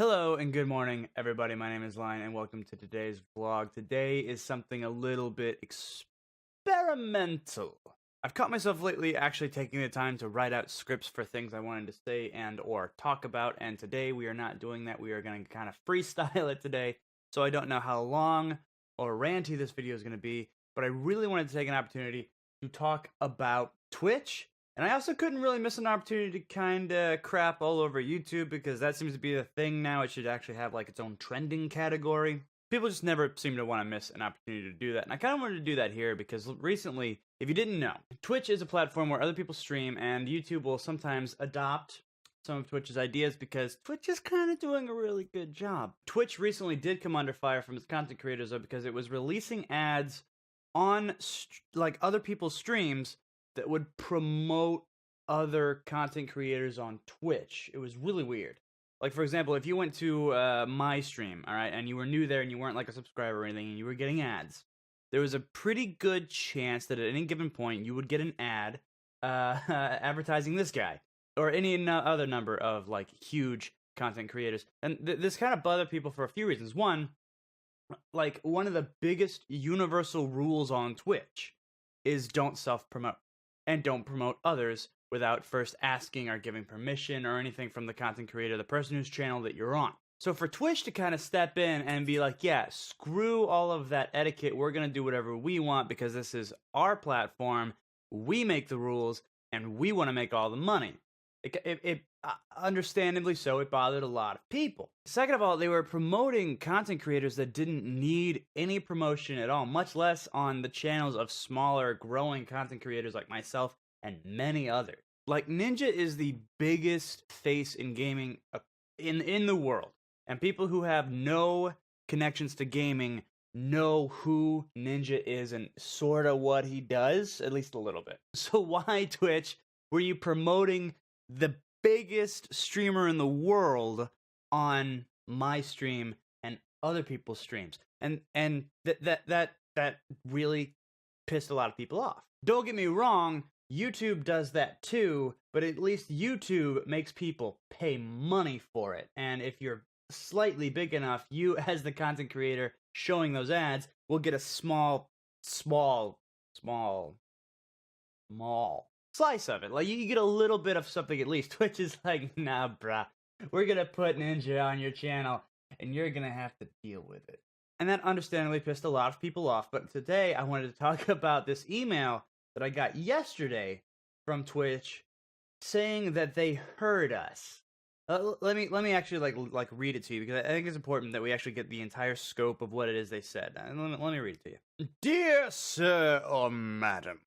Hello and good morning, everybody. My name is Lion, and welcome to today's vlog. Today is something a little bit experimental. I've caught myself lately actually taking the time to write out scripts for things I wanted to say and or talk about, and today we are not doing that. We are going to kind of freestyle it today, so I don't know how long or ranty this video is going to be, but I really wanted to take an opportunity to talk about Twitch. And I also couldn't really miss an opportunity to kind of crap all over YouTube, because that seems to be the thing now. It should actually have like its own trending category. People just never seem to want to miss an opportunity to do that. And I kind of wanted to do that here because recently, if you didn't know, Twitch is a platform where other people stream, and YouTube will sometimes adopt some of Twitch's ideas because Twitch is kind of doing a really good job. Twitch recently did come under fire from its content creators though, because it was releasing ads on like other people's streams that would promote other content creators on Twitch. It was really weird. Like, for example, if you went to my stream, all right, and you were new there and you weren't like a subscriber or anything, and you were getting ads, there was a pretty good chance that at any given point you would get an ad advertising this guy or any other number of like huge content creators. And this kind of bothered people for a few reasons. One, like one of the biggest universal rules on Twitch is don't self-promote. And don't promote others without first asking or giving permission or anything from the content creator, the person whose channel that you're on. So for Twitch to kind of step in and be like, yeah, screw all of that etiquette, we're going to do whatever we want because this is our platform, we make the rules, and we want to make all the money. Understandably so, it bothered a lot of people. Second of all, they were promoting content creators that didn't need any promotion at all, much less on the channels of smaller, growing content creators like myself and many others. Like, Ninja is the biggest face in gaming in the world, and people who have no connections to gaming know who Ninja is and sort of what he does, at least a little bit. So why, Twitch, were you promoting the biggest streamer in the world on my stream and other people's streams? And that really pissed a lot of people off. Don't get me wrong, YouTube does that too, but at least YouTube makes people pay money for it. And if you're slightly big enough, you as the content creator showing those ads will get a small slice of it. Like, you get a little bit of something at least. Twitch is like, nah, bruh, we're gonna put Ninja on your channel, and you're gonna have to deal with it. And that understandably pissed a lot of people off, but today I wanted to talk about this email that I got yesterday from Twitch saying that they heard us. Let me actually like read it to you, because I think it's important that we actually get the entire scope of what it is they said. Let me read it to you. Dear sir or madam,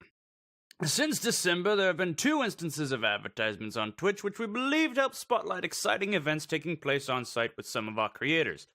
since December, there have been 2 instances of advertisements on Twitch which we believed help spotlight exciting events taking place on site with some of our creators.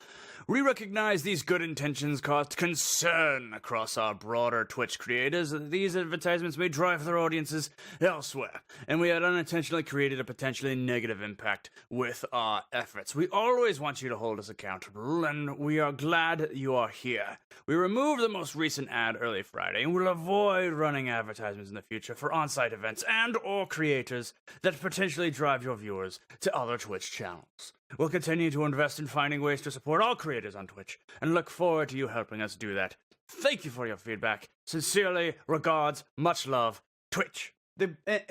We recognize these good intentions caused concern across our broader Twitch creators that these advertisements may drive their audiences elsewhere, and we had unintentionally created a potentially negative impact with our efforts. We always want you to hold us accountable, and we are glad you are here. We removed the most recent ad early Friday, and will avoid running advertisements in the future for on-site events and or creators that potentially drive your viewers to other Twitch channels. We'll continue to invest in finding ways to support all creators on Twitch, and look forward to you helping us do that. Thank you for your feedback. Sincerely, regards, much love, Twitch.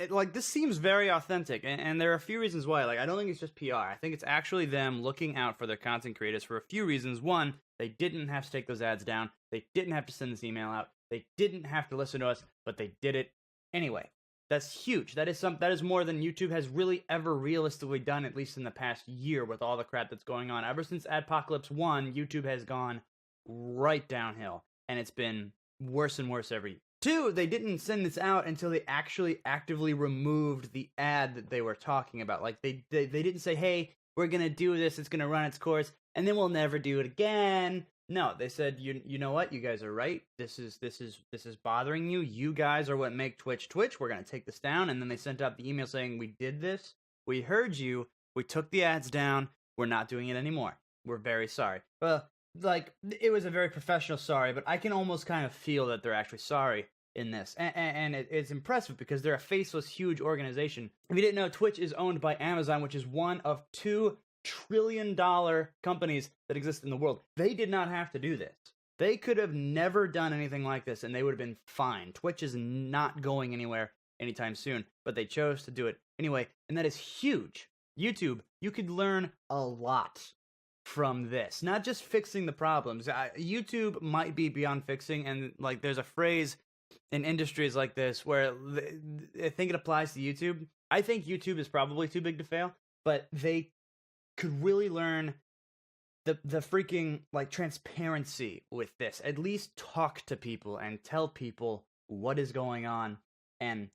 Like, this seems very authentic, and there are a few reasons why. Like, I don't think it's just PR. I think it's actually them looking out for their content creators for a few reasons. One, they didn't have to take those ads down. They didn't have to send this email out. They didn't have to listen to us, but they did it anyway. That's huge. That is more than YouTube has really ever realistically done, at least in the past year, with all the crap that's going on. Ever since Adpocalypse 1, YouTube has gone right downhill, and it's been worse and worse every year. 2, they didn't send this out until they actually actively removed the ad that they were talking about. Like, they didn't say, hey, we're gonna do this, it's gonna run its course, and then we'll never do it again. No, they said, you know what, you guys are right. This is bothering you. You guys are what make Twitch Twitch. We're gonna take this down. And then they sent out the email saying, we did this. We heard you. We took the ads down. We're not doing it anymore. We're very sorry. Well, like, it was a very professional sorry, but I can almost kind of feel that they're actually sorry in this. And it's impressive because they're a faceless, huge organization. If you didn't know, Twitch is owned by Amazon, which is one of 2 trillion-dollar companies that exist in the world. They did not have to do this. They could have never done anything like this, and they would have been fine. Twitch is not going anywhere anytime soon, but they chose to do it anyway, and that is huge. YouTube, you could learn a lot from this, not just fixing the problems. YouTube might be beyond fixing, and like there's a phrase in industries like this where I think it applies to YouTube. I think YouTube is probably too big to fail, but they could really learn the freaking like transparency with this. At least talk to people and tell people what is going on, and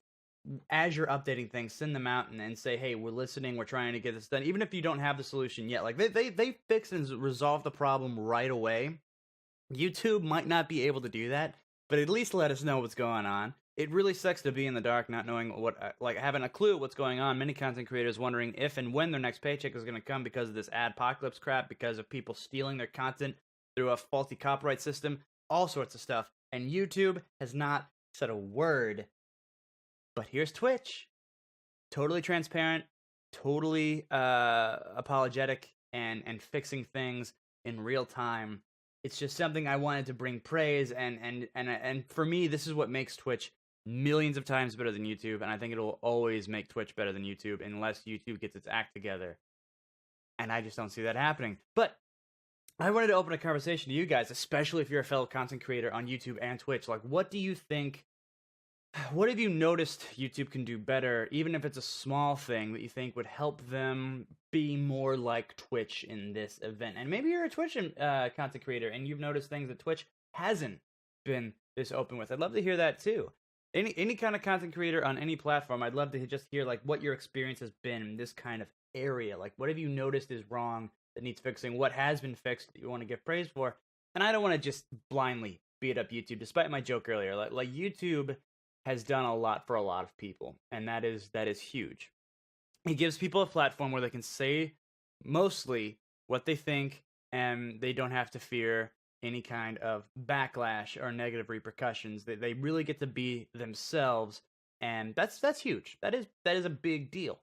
as you're updating things, send them out and say, hey, we're listening, we're trying to get this done, even if you don't have the solution yet. Like they fix and resolve the problem right away. YouTube might not be able to do that, but at least let us know what's going on. It really sucks to be in the dark, not knowing what, like having a clue what's going on. Many content creators wondering if and when their next paycheck is going to come because of this adpocalypse crap, because of people stealing their content through a faulty copyright system, all sorts of stuff. And YouTube has not said a word. But here's Twitch, totally transparent, totally apologetic, and fixing things in real time. It's just something I wanted to bring praise, and for me, this is what makes Twitch millions of times better than YouTube, and I think it'll always make Twitch better than YouTube unless YouTube gets its act together. And I just don't see that happening. But I wanted to open a conversation to you guys, especially if you're a fellow content creator on YouTube and Twitch. Like, what do you think? What have you noticed YouTube can do better, even if it's a small thing that you think would help them be more like Twitch in this event? And maybe you're a Twitch content creator and you've noticed things that Twitch hasn't been this open with. I'd love to hear that too. Any kind of content creator on any platform, I'd love to just hear like what your experience has been in this kind of area. Like, what have you noticed is wrong that needs fixing? What has been fixed that you want to give praise for? And I don't want to just blindly beat up YouTube, despite my joke earlier. Like YouTube has done a lot for a lot of people, and that is huge. It gives people a platform where they can say mostly what they think, and they don't have to fear any kind of backlash or negative repercussions. They really get to be themselves, and that's huge. That is a big deal.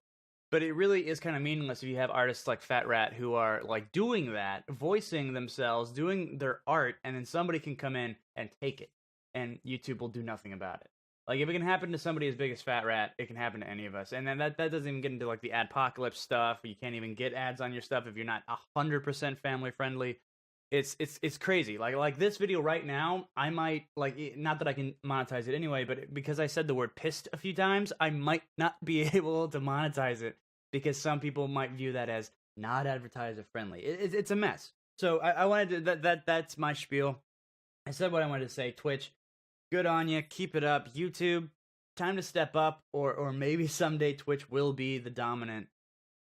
But it really is kind of meaningless if you have artists like Fat Rat who are like doing that, voicing themselves, doing their art, and then somebody can come in and take it, and YouTube will do nothing about it. Like, if it can happen to somebody as big as Fat Rat, it can happen to any of us. And then that doesn't even get into, like, the adpocalypse stuff. You can't even get ads on your stuff if you're not 100% family-friendly. It's crazy. Like this video right now, I might, like, not that I can monetize it anyway, but because I said the word pissed a few times, I might not be able to monetize it because some people might view that as not advertiser-friendly. It's a mess. So I wanted to, that's my spiel. I said what I wanted to say. Twitch, good on you. Keep it up. YouTube, time to step up, or maybe someday Twitch will be the dominant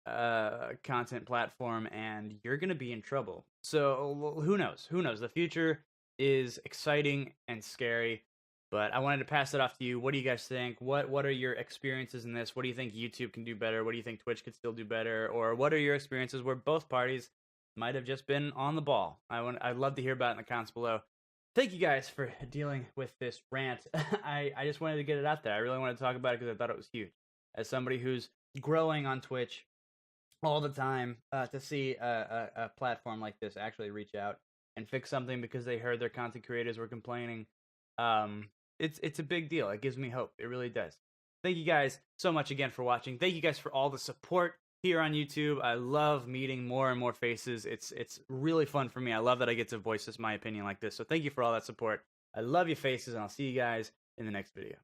content platform, and you're gonna be in trouble. So who knows? Who knows? The future is exciting and scary. But I wanted to pass it off to you. What do you guys think? What are your experiences in this? What do you think YouTube can do better? What do you think Twitch could still do better? Or what are your experiences where both parties might have just been on the ball? I'd love to hear about it in the comments below. Thank you guys for dealing with this rant. I just wanted to get it out there. I really wanted to talk about it because I thought it was huge. As somebody who's growing on Twitch all the time, to see a platform like this actually reach out and fix something because they heard their content creators were complaining, it's a big deal. It gives me hope. It really does. Thank you guys so much again for watching. Thank you guys for all the support here on YouTube. I love meeting more and more faces. It's really fun for me. I love that I get to voice my opinion like this. So thank you for all that support. I love you faces, and I'll see you guys in the next video.